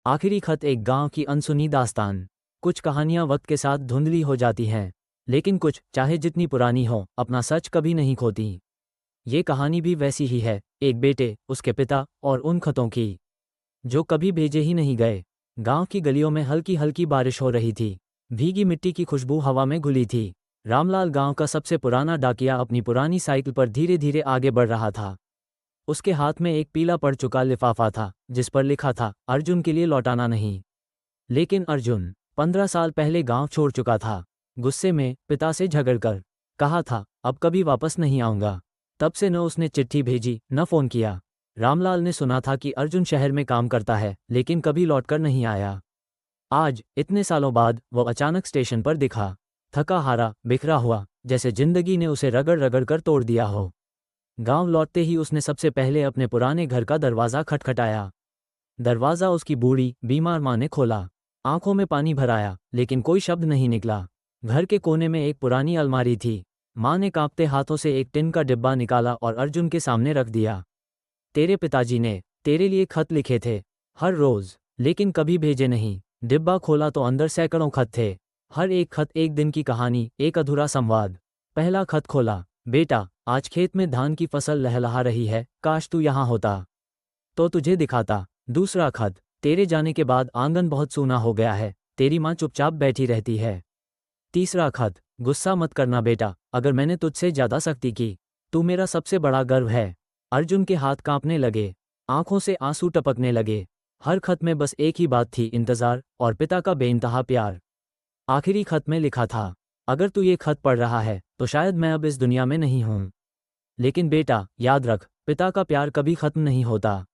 आखिरी खत, एक गांव की अनसुनी दास्तान। कुछ कहानियां वक्त के साथ धुंधली हो जाती हैं, लेकिन कुछ, चाहे जितनी पुरानी हो, अपना सच कभी नहीं खोती। ये कहानी भी वैसी ही है, एक बेटे, उसके पिता और उन खतों की जो कभी भेजे ही नहीं गए। गांव की गलियों में हल्की हल्की बारिश हो रही थी। भीगी मिट्टी की खुशबू हवा में घुली थी। रामलाल, गांव का सबसे पुराना डाकिया, अपनी पुरानी साइकिल पर धीरे धीरे आगे बढ़ रहा था। उसके हाथ में एक पीला पड़ चुका लिफाफा था, जिस पर लिखा था, अर्जुन के लिए लौटाना नहीं। लेकिन अर्जुन 15 साल पहले गांव छोड़ चुका था। गुस्से में पिता से झगड़कर कहा था, अब कभी वापस नहीं आऊंगा। तब से न उसने चिट्ठी भेजी, न फोन किया। रामलाल ने सुना था कि अर्जुन शहर में काम करता है, लेकिन कभी लौटकर नहीं आया। आज, इतने सालों बाद, वो अचानक स्टेशन पर दिखा। थका हारा, बिखरा हुआ, जैसे जिंदगी ने उसे रगड़ रगड़ कर तोड़ दिया हो। गांव लौटते ही उसने सबसे पहले अपने पुराने घर का दरवाज़ा खटखटाया। दरवाज़ा उसकी बूढ़ी, बीमार माँ ने खोला। आंखों में पानी भर आया, लेकिन कोई शब्द नहीं निकला। घर के कोने में एक पुरानी अलमारी थी। माँ ने कांपते हाथों से एक टिन का डिब्बा निकाला और अर्जुन के सामने रख दिया। तेरे पिताजी ने तेरे लिए खत लिखे थे, हर रोज़, लेकिन कभी भेजे नहीं। डिब्बा खोला तो अंदर सैकड़ों खत थे। हर एक खत एक दिन की कहानी, एक अधूरा संवाद। पहला खत खोला। बेटा, आज खेत में धान की फसल लहलहा रही है, काश तू यहाँ होता तो तुझे दिखाता। दूसरा खत। तेरे जाने के बाद आंगन बहुत सूना हो गया है, तेरी माँ चुपचाप बैठी रहती है। तीसरा खत। गुस्सा मत करना बेटा, अगर मैंने तुझसे ज्यादा सख्ती की। तू मेरा सबसे बड़ा गर्व है। अर्जुन के हाथ कांपने लगे, आंखों से आंसू टपकने लगे। हर खत में बस एक ही बात थी, इंतजार और पिता का बेइंतहा प्यार। आखिरी खत में लिखा था, अगर तू ये खत पढ़ रहा है तो शायद मैं अब इस दुनिया में नहीं हूं, लेकिन बेटा, याद रख, पिता का प्यार कभी खत्म नहीं होता।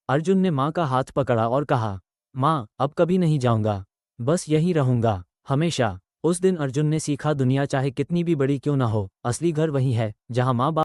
अर्जुन ने माँ का हाथ पकड़ा और कहा, माँ, अब कभी नहीं जाऊंगा, बस यहीं रहूंगा, हमेशा। उस दिन अर्जुन ने सीखा, दुनिया चाहे कितनी भी बड़ी क्यों ना हो, असली घर वही है जहाँ माँ बाप